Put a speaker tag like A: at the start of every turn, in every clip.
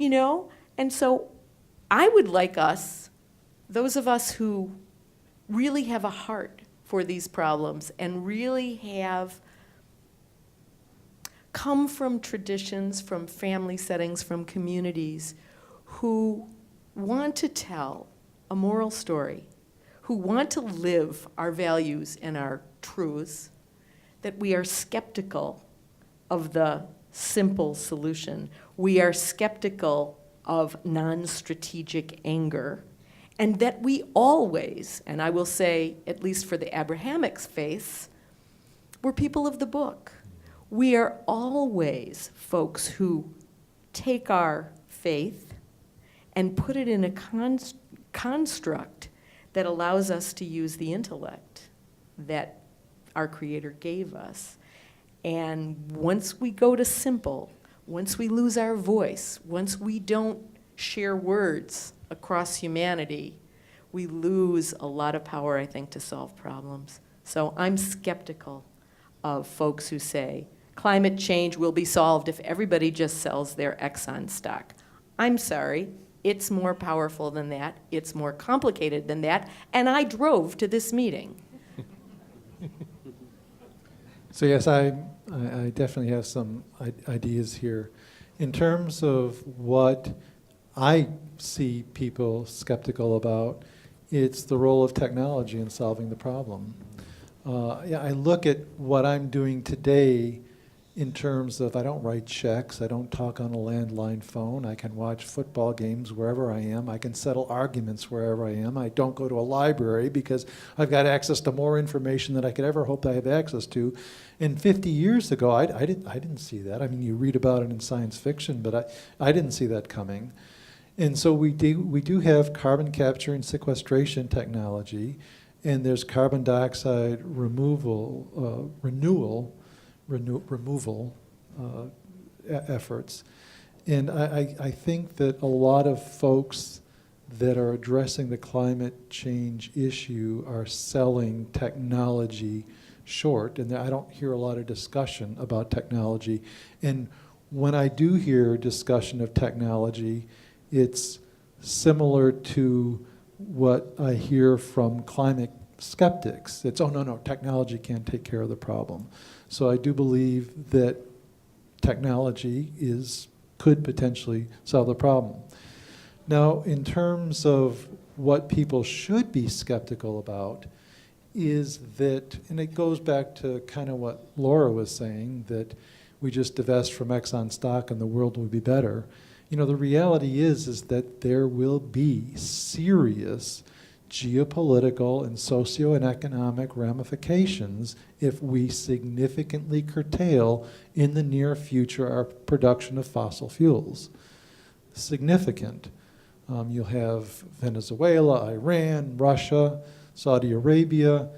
A: you know? And so I would like us, those of us who really have a heart for these problems and really have come from traditions, from family settings, from communities who want to tell a moral story, who want to live our values and our truths, that we are skeptical of the simple solution. We are skeptical of non-strategic anger, and that we always, and I will say, at least for the Abrahamic faith, we're people of the book. We are always folks who take our faith and put it in a construct that allows us to use the intellect that our Creator gave us. And once we go to simple, once we lose our voice, once we don't share words across humanity, we lose a lot of power, I think, to solve problems. So I'm skeptical of folks who say, climate change will be solved if everybody just sells their Exxon stock. I'm sorry, it's more powerful than that, it's more complicated than that, and I drove to this meeting.
B: So yes, I definitely have some ideas here. In terms of what I see people skeptical about, it's the role of technology in solving the problem. Yeah, I look at what I'm doing today in terms of I don't write checks, I don't talk on a landline phone, I can watch football games wherever I am, I can settle arguments wherever I am, I don't go to a library because I've got access to more information than I could ever hope I have access to. And 50 years ago, I didn't see that. I mean, you read about it in science fiction, but I didn't see that coming. And so we do have carbon capture and sequestration technology, and there's carbon dioxide removal efforts. And I think that a lot of folks that are addressing the climate change issue are selling technology short, and I don't hear a lot of discussion about technology. And when I do hear discussion of technology, it's similar to what I hear from climate skeptics. It's, oh, no, technology can't take care of the problem. So I do believe that technology could potentially solve the problem. Now, in terms of what people should be skeptical about is that, and it goes back to kind of what Laura was saying, that we just divest from Exxon stock and the world will be better. You know, the reality is that there will be serious geopolitical and socioeconomic ramifications if we significantly curtail in the near future our production of fossil fuels. Significant. You'll have Venezuela, Iran, Russia, Saudi Arabia,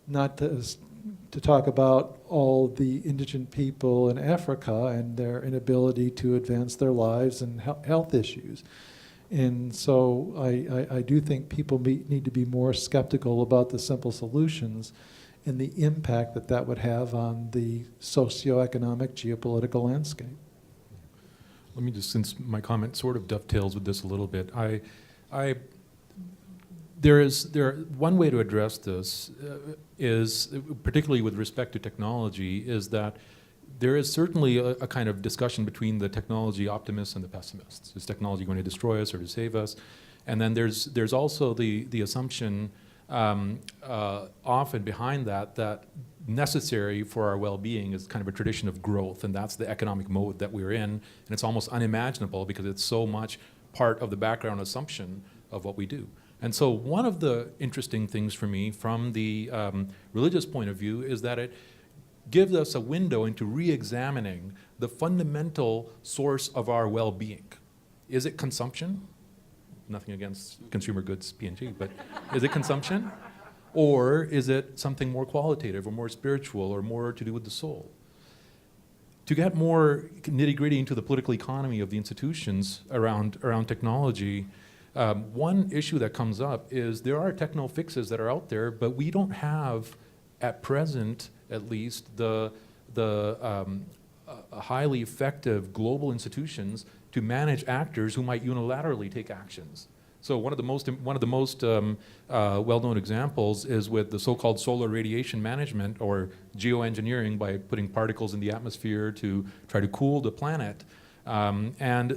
B: not to talk about all the indigent people in Africa and their inability to advance their lives and health issues. And so I do think people need to be more skeptical about the simple solutions and the impact that would have on the socioeconomic geopolitical landscape.
C: Let me just, since my comment sort of dovetails with this a little bit, one way to address this is, particularly with respect to technology, is that there is certainly a kind of discussion between the technology optimists and the pessimists. Is technology going to destroy us or to save us? And then there's also the assumption often behind that necessary for our well-being is kind of a tradition of growth, and that's the economic mode that we're in, and it's almost unimaginable because it's so much part of the background assumption of what we do. And so one of the interesting things for me from the religious point of view is that it gives us a window into re-examining the fundamental source of our well-being. Is it consumption? Nothing against consumer goods, P&G, but is it consumption? Or is it something more qualitative or more spiritual or more to do with the soul? To get more nitty-gritty into the political economy of the institutions around technology, one issue that comes up is there are techno fixes that are out there, but we don't have, at present at least, highly effective global institutions to manage actors who might unilaterally take actions. So one of the most well-known examples is with the so-called solar radiation management, or geoengineering, by putting particles in the atmosphere to try to cool the planet. And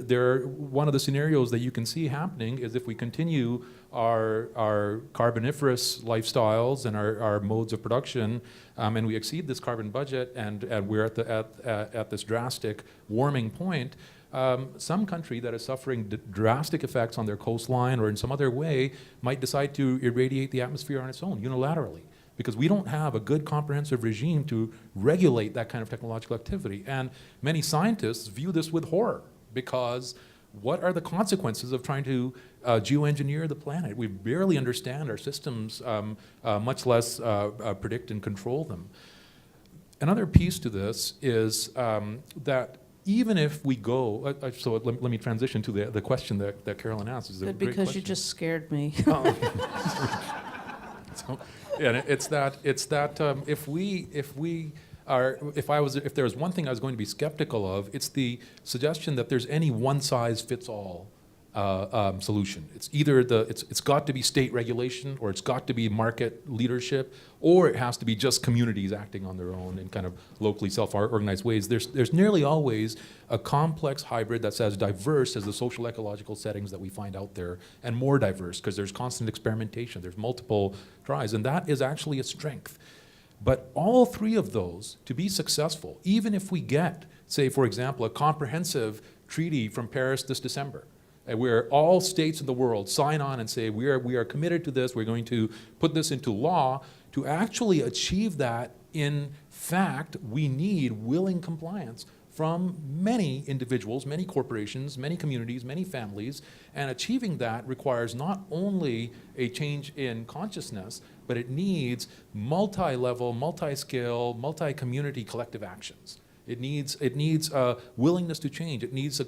C: one of the scenarios that you can see happening is if we continue our carboniferous lifestyles and our modes of production, and we exceed this carbon budget, and we're at this drastic warming point, some country that is suffering drastic effects on their coastline or in some other way might decide to irradiate the atmosphere on its own unilaterally, because we don't have a good comprehensive regime to regulate that kind of technological activity. And many scientists view this with horror, because what are the consequences of trying to geoengineer the planet? We barely understand our systems, much less predict and control them. Another piece to this is that even if we go, so let me transition to the question that Carolyn asked. It's a
A: Good,
C: great
A: because you
C: question.
A: just scared me.
C: So, yeah, it's that if there was one thing I was going to be skeptical of, it's the suggestion that there's any one-size-fits-all solution. It's either it's got to be state regulation, or it's got to be market leadership, or it has to be just communities acting on their own in kind of locally self-organized ways. There's nearly always a complex hybrid that's as diverse as the social ecological settings that we find out there, and more diverse, because there's constant experimentation, there's multiple tries, and that is actually a strength. But all three of those, to be successful, even if we get, say, for example, a comprehensive treaty from Paris this December, where all states in the world sign on and say, we are committed to this, we're going to put this into law, to actually achieve that, in fact, we need willing compliance from many individuals, many corporations, many communities, many families, and achieving that requires not only a change in consciousness, but it needs multi-level, multi-scale, multi-community collective actions. It needs willingness to change. It needs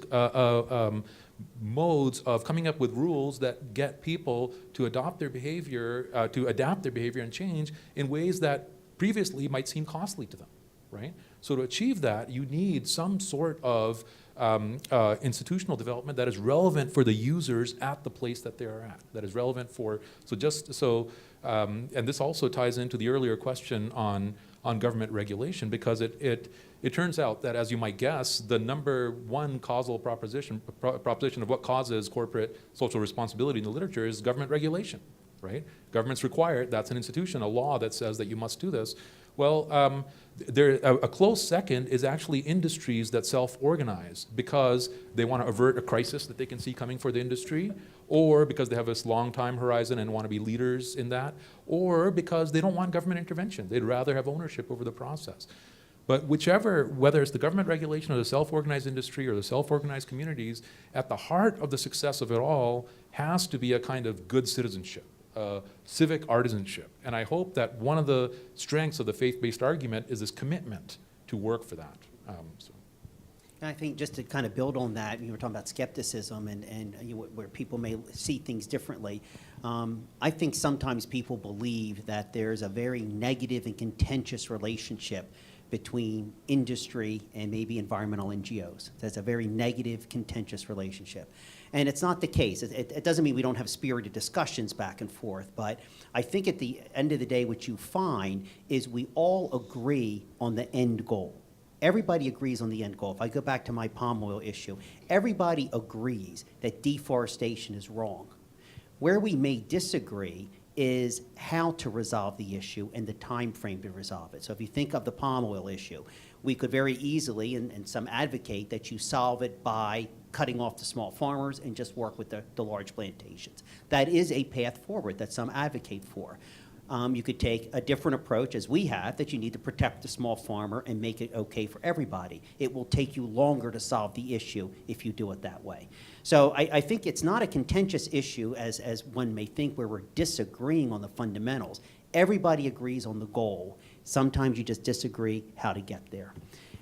C: modes of coming up with rules that get people to adopt their behavior, to adapt their behavior and change in ways that previously might seem costly to them, right? So to achieve that, you need some sort of institutional development that is relevant for the users at the place that they are at, that is relevant for, and this also ties into the earlier question on government regulation, because it turns out that, as you might guess, the number one causal proposition of what causes corporate social responsibility in the literature is government regulation, right? Governments require it. That's an institution, a law that says that you must do this. Well, a close second is actually industries that self-organize because they want to avert a crisis that they can see coming for the industry, or because they have this long time horizon and want to be leaders in that, or because they don't want government intervention. They'd rather have ownership over the process. But whichever, whether it's the government regulation or the self-organized industry or the self-organized communities, at the heart of the success of it all has to be a kind of good citizenship. Civic artisanship. And I hope that one of the strengths of the faith-based argument is this commitment to work for that.
D: And I think just to kind of build on that, you were talking about skepticism and where people may see things differently. I think sometimes people believe that there's a very negative and contentious relationship between industry and maybe environmental NGOs. That's a very negative, contentious relationship. And it's not the case. It doesn't mean we don't have spirited discussions back and forth, but I think at the end of the day, what you find is we all agree on the end goal. Everybody agrees on the end goal. If I go back to my palm oil issue, everybody agrees that deforestation is wrong. Where we may disagree is how to resolve the issue and the time frame to resolve it. So if you think of the palm oil issue, we could very easily, and some advocate, that you solve it by cutting off the small farmers and just work with the large plantations. That is a path forward that some advocate for. You could take a different approach, as we have, that you need to protect the small farmer and make it okay for everybody. It will take you longer to solve the issue if you do it that way. So I think it's not a contentious issue, as one may think, where we're disagreeing on the fundamentals. Everybody agrees on the goal. Sometimes you just disagree how to get there.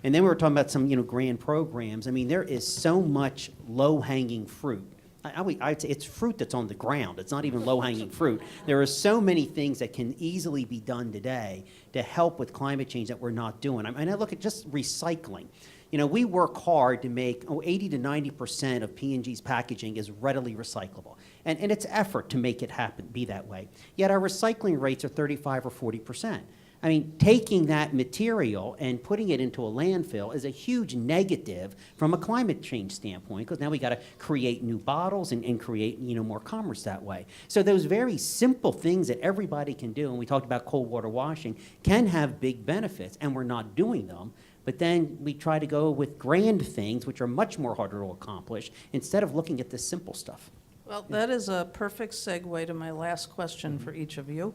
D: And then we were talking about some grand programs. I mean, there is so much low-hanging fruit. I'd say it's fruit that's on the ground. It's not even low-hanging fruit. There are so many things that can easily be done today to help with climate change that we're not doing. I mean, I look at just recycling. You know, we work hard to make 80 to 90% of P&G's packaging is readily recyclable. And it's effort to make it happen, be that way. Yet our recycling rates are 35 or 40%. I mean, taking that material and putting it into a landfill is a huge negative from a climate change standpoint, because now we got to create new bottles and create, you know, more commerce that way. So those very simple things that everybody can do, and we talked about cold water washing, can have big benefits, and we're not doing them. But then we try to go with grand things, which are much more harder to accomplish, instead of looking at the simple stuff.
E: Well, that is a perfect segue to my last question for each of you.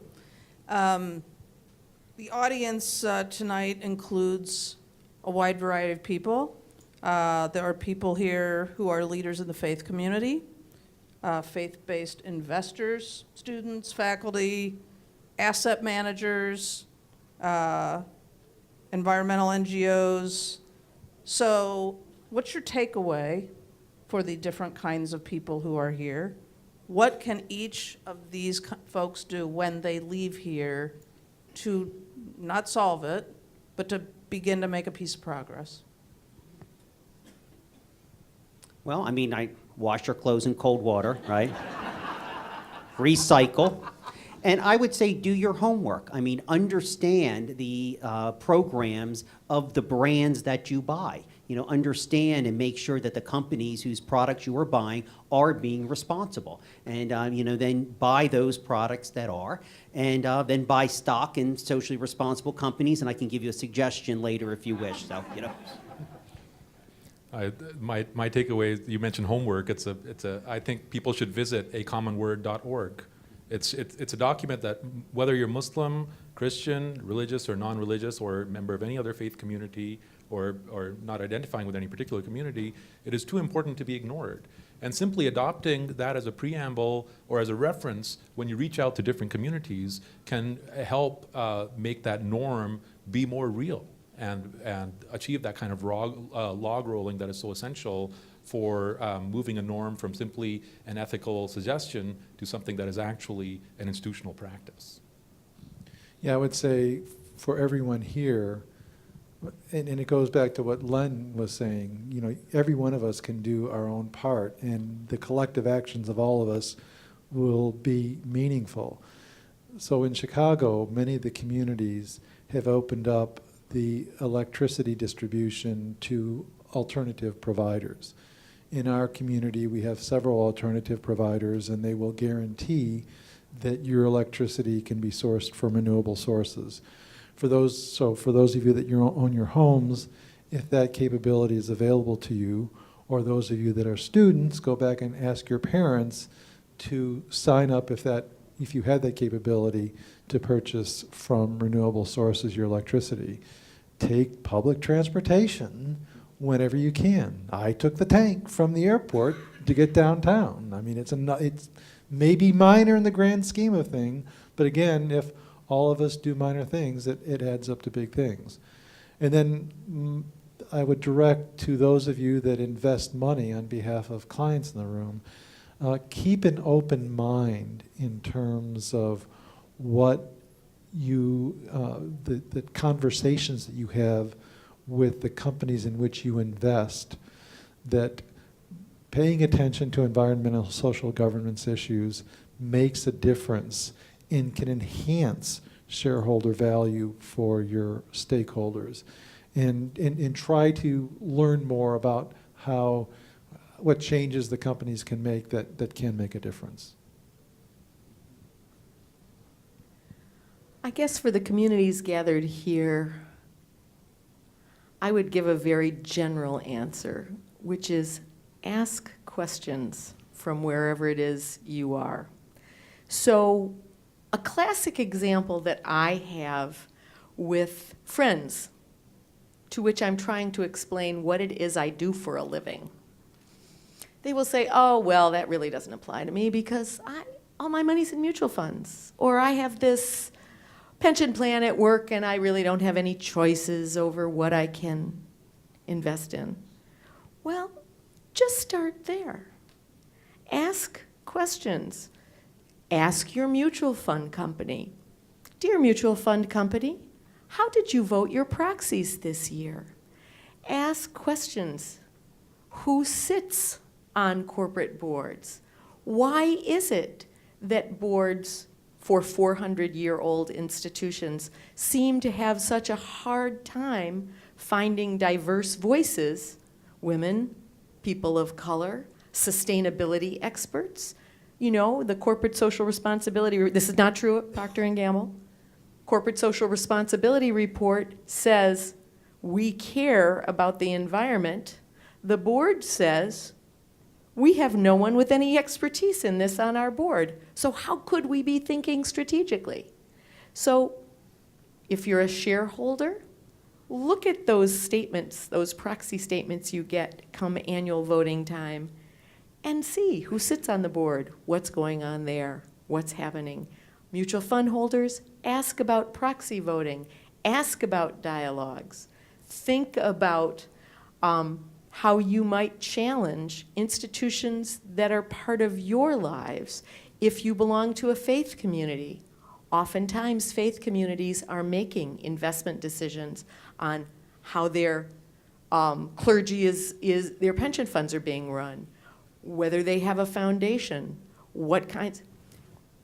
E: The audience tonight includes a wide variety of people. There are people here who are leaders in the faith community, faith-based investors, students, faculty, asset managers, environmental NGOs. So what's your takeaway for the different kinds of people who are here? What can each of these folks do when they leave here to not solve it, but to begin to make a piece of progress?
D: Well, I mean, I wash your clothes in cold water, right? Recycle. And I would say do your homework. I mean, understand the programs of the brands that you buy. You know, understand and make sure that the companies whose products you are buying are being responsible. And, you know, then buy those products that are. And then buy stock in socially responsible companies. And I can give you a suggestion later if you wish. So, you know.
C: My takeaway is, you mentioned homework. I think people should visit acommonword.org. It's a document that, whether you're Muslim, Christian, religious or non-religious, or a member of any other faith community, or not identifying with any particular community, it is too important to be ignored. And simply adopting that as a preamble or as a reference when you reach out to different communities can help make that norm be more real and achieve that kind of log rolling that is so essential for moving a norm from simply an ethical suggestion to something that is actually an institutional practice.
B: Yeah, I would say for everyone here, and it goes back to what Len was saying, you know, every one of us can do our own part, and the collective actions of all of us will be meaningful. So in Chicago, many of the communities have opened up the electricity distribution to alternative providers. In our community, we have several alternative providers, and they will guarantee that your electricity can be sourced from renewable sources. For those of you that own your homes, if that capability is available to you, or those of you that are students, go back and ask your parents to sign up if you had that capability to purchase from renewable sources your electricity. Take public transportation whenever you can. I took the tank from the airport to get downtown. I mean, it's maybe minor in the grand scheme of things, but again, if all of us do minor things, it adds up to big things. And then I would direct to those of you that invest money on behalf of clients in the room, keep an open mind in terms of what the conversations that you have with the companies in which you invest, that paying attention to environmental social governance issues makes a difference and can enhance shareholder value for your stakeholders. And try to learn more about what changes the companies can make that can make a difference.
A: I guess for the communities gathered here, I would give a very general answer, which is ask questions from wherever it is you are. So a classic example that I have with friends to which I'm trying to explain what it is I do for a living. They will say, oh, well, that really doesn't apply to me because all my money's in mutual funds, or I have this pension plan at work and I really don't have any choices over what I can invest in. Well, just start there. Ask questions. Ask your mutual fund company, dear mutual fund company, how did you vote your proxies this year? Ask questions. Who sits on corporate boards? Why is it that boards for 400-year-old institutions seem to have such a hard time finding diverse voices, women, people of color, sustainability experts? You know, the corporate social responsibility, this is not true at Procter & Gamble. Corporate social responsibility report says we care about the environment. The board says we have no one with any expertise in this on our board. So how could we be thinking strategically? So if you're a shareholder, look at those statements, those proxy statements you get come annual voting time, and see who sits on the board, what's going on there, what's happening. Mutual fund holders, ask about proxy voting, ask about dialogues. Think about how you might challenge institutions that are part of your lives. If you belong to a faith community, oftentimes faith communities are making investment decisions on how their clergy their pension funds are being run, whether they have a foundation, what kinds.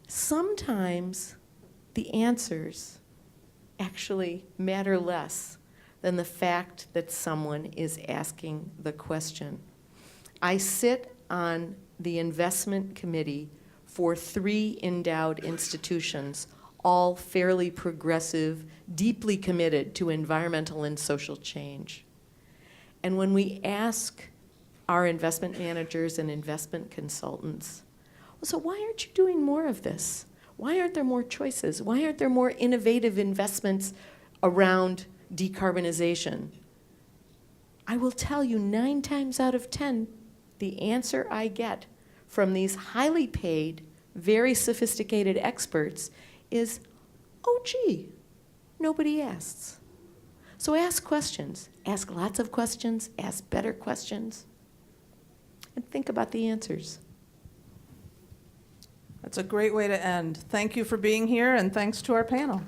A: Sometimes the answers actually matter less than the fact that someone is asking the question. I sit on the investment committee for 3 endowed institutions, all fairly progressive, deeply committed to environmental and social change. And when we ask our investment managers and investment consultants, well, so why aren't you doing more of this? Why aren't there more choices? Why aren't there more innovative investments around decarbonization? I will tell you 9 times out of 10, the answer I get from these highly paid, very sophisticated experts is, oh gee, nobody asks. So ask questions, ask lots of questions, ask better questions, and think about the answers.
E: That's a great way to end. Thank you for being here, and thanks to our panel.